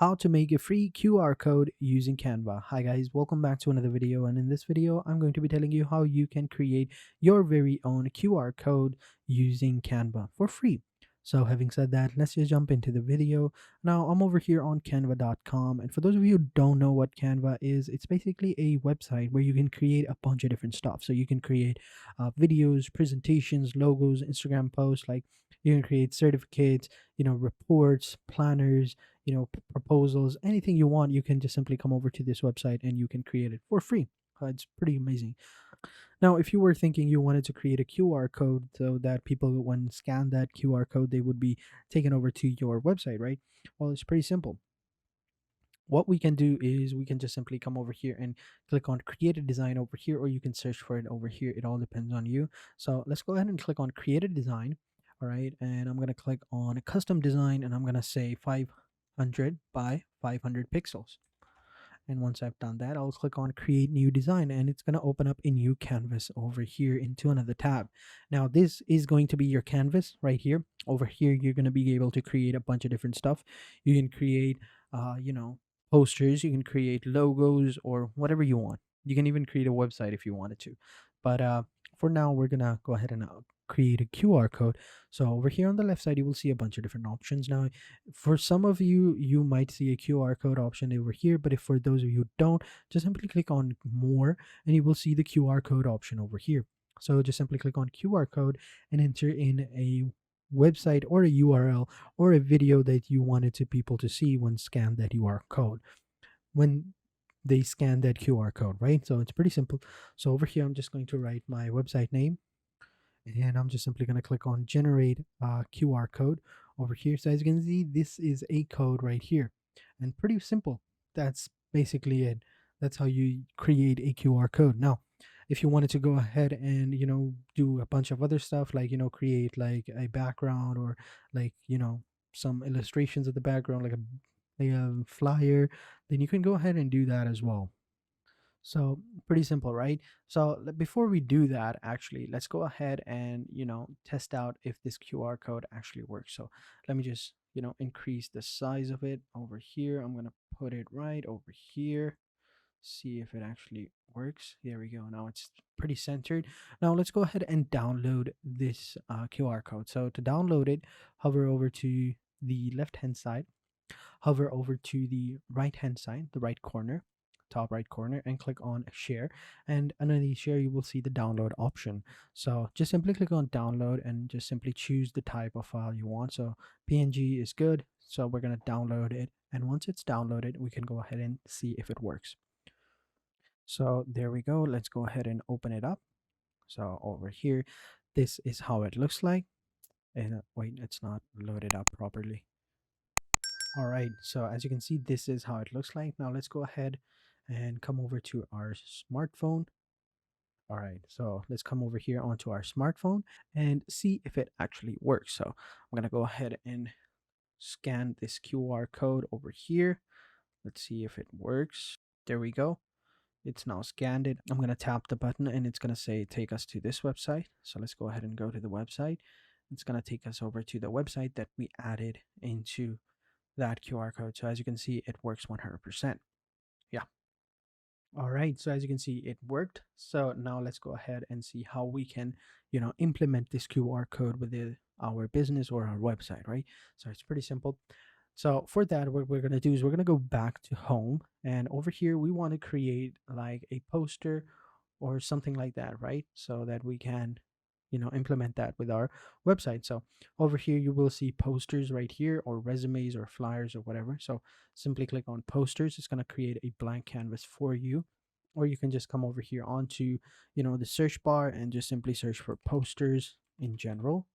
how to make a free QR code using Canva. Hi guys, welcome back to another video, and in this video I'm going to be telling you how you can create your very own QR code using Canva for free. So having said that, let's just jump into the video. Now I'm over here on canva.com, and for those of you who don't know what Canva is, it's basically a website where you can create a bunch of different stuff. So you can create videos, presentations, logos, Instagram posts, like you can create certificates, reports, planners, proposals, anything you want. You can just simply come over to this website and you can create it for free. It's pretty amazing. Now, if you were thinking you wanted to create a QR code so that people, when scan that QR code, they would be taken over to your website, right? Well, it's pretty simple. What we can do is we can just simply come over here and click on create a design over here, or you can search for it over here. It all depends on you. So let's go ahead and click on create a design. All right, and I'm going to click on a custom design, and I'm going to say 500 by 500 pixels. And once I've done that, I'll click on create new design, and it's going to open up a new canvas over here into another tab. Now this is going to be your canvas right here. Over here you're going to be able to create a bunch of different stuff. You can create posters, you can create logos, or whatever you want. You can even create a website if you wanted to. But for now, we're going to go ahead and create a QR code. So over here on the left side, you will see a bunch of different options. Now, for some of you, you might see a QR code option over here, but if for those of you who don't, just simply click on more and you will see the QR code option over here. So just simply click on QR code and enter in a website or a URL or a video that you wanted to people to see when scan that QR code. When they scan that QR code, right? So it's pretty simple. So over here, I'm just going to write my website name, and I'm just simply going to click on generate QR code over here. So as you can see, this is a code right here, and pretty simple. That's basically it. That's how you create a QR code. Now, if you wanted to go ahead and do a bunch of other stuff, like create like a background, or like some illustrations of the background, like a flyer, then you can go ahead and do that as well. So pretty simple, right? So before we do that, actually, let's go ahead and test out if this QR code actually works. So let me just increase the size of it over here. I'm gonna put it right over here. See if it actually works. There we go. Now it's pretty centered. Now let's go ahead and download this QR code. So to download it, hover over to the left hand side, hover over to the right hand side, the right corner, top right corner, and click on share. And underneath share, you will see the download option. So just simply click on download and just simply choose the type of file you want. So PNG is good. So we're going to download it. And once it's downloaded, we can go ahead and see if it works. So there we go. Let's go ahead and open it up. So over here, this is how it looks like. And wait, it's not loaded up properly. All right, so as you can see, this is how it looks like. Now let's go ahead and come over to our smartphone. All right, so let's come over here onto our smartphone and see if it actually works. So I'm gonna go ahead and scan this QR code over here. Let's see if it works. There we go. It's now scanned it. I'm gonna tap the button and it's gonna say take us to this website. So let's go ahead and go to the website. It's gonna take us over to the website that we added into that QR code. So as you can see, it works 100%. Yeah. All right. So as you can see, it worked. So now let's go ahead and see how we can, implement this QR code with our business or our website, right? So it's pretty simple. So for that, what we're going to do is we're going to go back to home, and over here, we want to create like a poster or something like that, right? So that we can implement that with our website. So over here you will see posters right here, or resumes or flyers or whatever. So simply click on posters. It's going to create a blank canvas for you, or you can just come over here onto the search bar and just simply search for posters in general.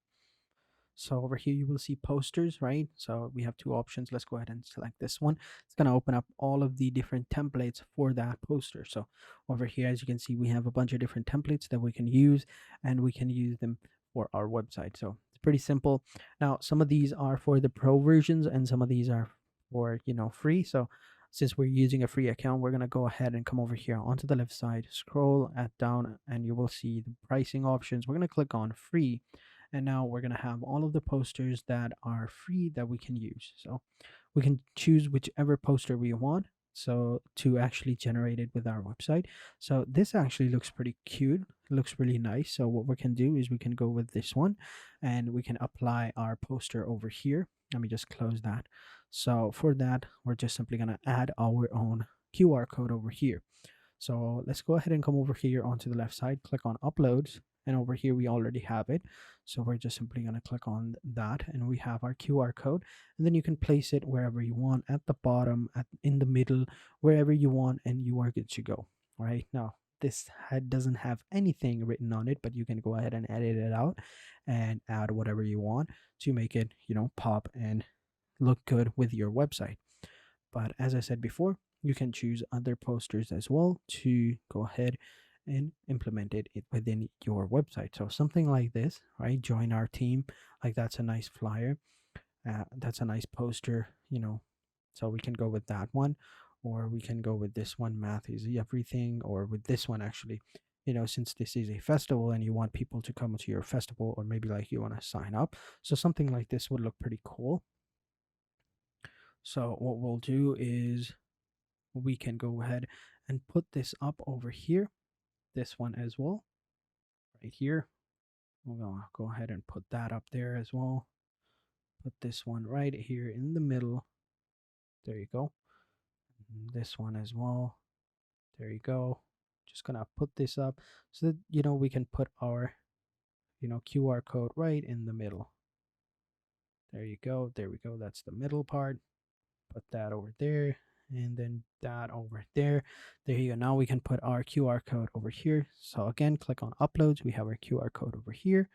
So over here you will see posters, right? So we have two options. Let's go ahead and select this one. It's going to open up all of the different templates for that poster. So over here, as you can see, we have a bunch of different templates that we can use, and we can use them for our website. So it's pretty simple. Now, some of these are for the pro versions and some of these are for, free. So since we're using a free account, we're going to go ahead and come over here onto the left side, scroll down, and you will see the pricing options. We're going to click on free, And now we're going to have all of the posters that are free that we can use. So we can choose whichever poster we want, so to actually generate it with our website. So this actually looks pretty cute, looks really nice. So what we can do is we can go with this one and we can apply our poster over here. Let me just close that. So for that, we're just simply going to add our own QR code over here. So let's go ahead and come over here onto the left side, click on uploads, and over here we already have it. So we're just simply going to click on that and we have our QR code, and then you can place it wherever you want, at the bottom, in the middle, wherever you want, and you are good to go. Right now, this doesn't have anything written on it, but you can go ahead and edit it out and add whatever you want to make it, pop and look good with your website. But as I said before, you can choose other posters as well to go ahead and implement it within your website. So something like this, right? Join our team. Like that's a nice flyer. That's a nice poster, So we can go with that one, or we can go with this one. Math is everything, or with this one actually. Since this is a festival and you want people to come to your festival, or maybe like you want to sign up. So something like this would look pretty cool. So what we'll do is we can go ahead and put this up over here, this one as well, right here. We're gonna go ahead and put that up there as well. Put this one right here in the middle. There you go. And this one as well. There you go. Just gonna put this up so that we can put our QR code right in the middle. There you go. There we go. That's the middle part. Put that over there, and then that over there. There you go. Now we can put our QR code over here. So again, click on uploads. We have our QR code over here,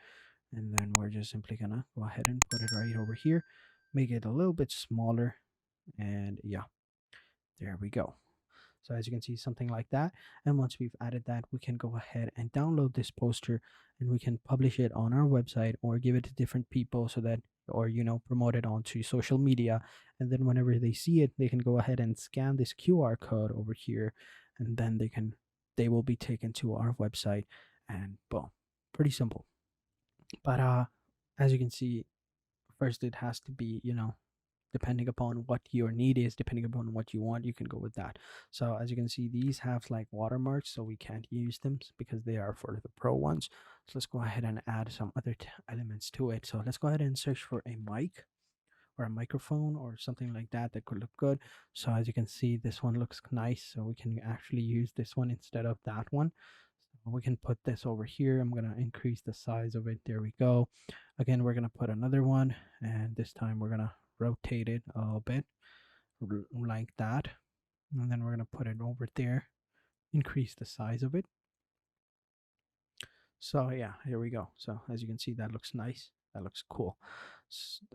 and then we're just simply gonna go ahead and put it right over here, make it a little bit smaller, and yeah, there we go. So as you can see, something like that. And once we've added that, we can go ahead and download this poster and we can publish it on our website or give it to different people so that, or, promote it onto social media. And then whenever they see it, they can go ahead and scan this QR code over here, and then they will be taken to our website, and boom, pretty simple. But as you can see, first it has to be, depending upon what your need is, depending upon what you want, you can go with that. So as you can see, these have like watermarks, so we can't use them because they are for the pro ones. So let's go ahead and add some other elements to it. So let's go ahead and search for a mic or a microphone or something like that that could look good. So as you can see, this one looks nice, so we can actually use this one instead of that one. So we can put this over here. I'm going to increase the size of it. There we go. Again, we're going to put another one, and this time we're going to rotate it a little bit like that, and then we're going to put it over there, increase the size of it. So yeah, here we go. So as you can see, that looks nice, that looks cool.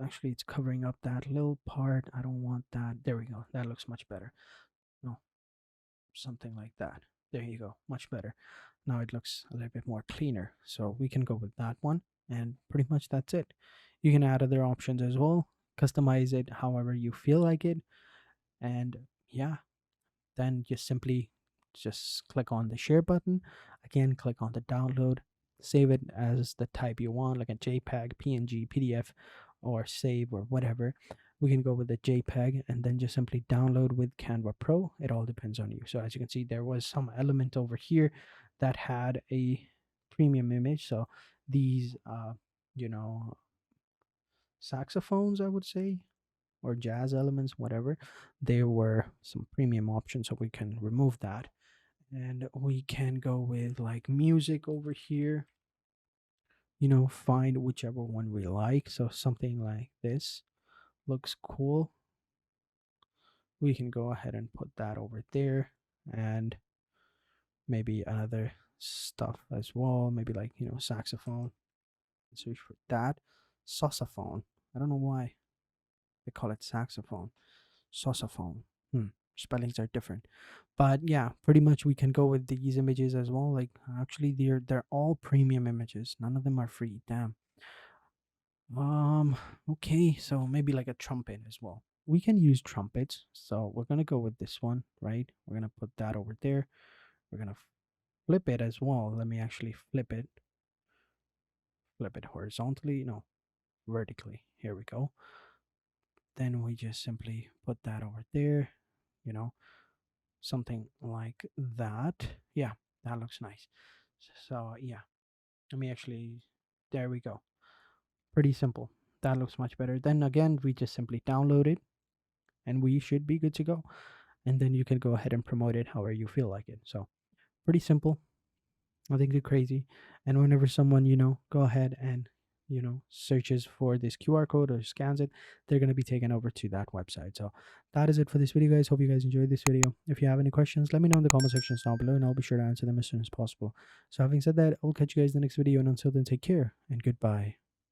Actually, it's covering up that little part. I don't want that. There we go. That looks much better. No, something like that. There you go, much better. Now it looks a little bit more cleaner, so we can go with that one, and pretty much that's it. You can add other options as well, customize it however you feel like it, and yeah, then just click on the share button. Again, click on the download, save it as the type you want, like a JPEG, PNG, PDF, or save or whatever. We can go with the JPEG and then just simply download with Canva Pro. It all depends on you. So as you can see, there was some element over here that had a premium image. So these you know saxophones, I would say, or jazz elements, whatever, there were some premium options, so we can remove that. And we can go with like music over here, find whichever one we like. So something like this looks cool. We can go ahead and put that over there, and maybe another stuff as well, maybe like saxophone. Search for that. Saxophone, I don't know why they call it saxophone. Saxophone. Spellings are different, but yeah, pretty much we can go with these images as well. Like actually, they're all premium images. None of them are free. Damn. Okay, so maybe like a trumpet as well. We can use trumpets, so we're gonna go with this one, right? We're gonna put that over there. We're gonna flip it as well. Let me actually flip it. flip it horizontally, no, vertically. Here we go. Then we just simply put that over there, you know, something like that. Yeah, that looks nice. So yeah, let me actually, there we go. Pretty simple. That looks much better. Then again, we just simply download it and we should be good to go. And then you can go ahead and promote it however you feel like it. So pretty simple. Nothing too crazy. And whenever someone, go ahead and, searches for this QR code or scans it, they're going to be taken over to that website. So that is it for this video, guys. Hope you guys enjoyed this video. If you have any questions, let me know in the comment sections down below and I'll be sure to answer them as soon as possible. So having said that, I'll catch you guys in the next video. And until then, take care and goodbye.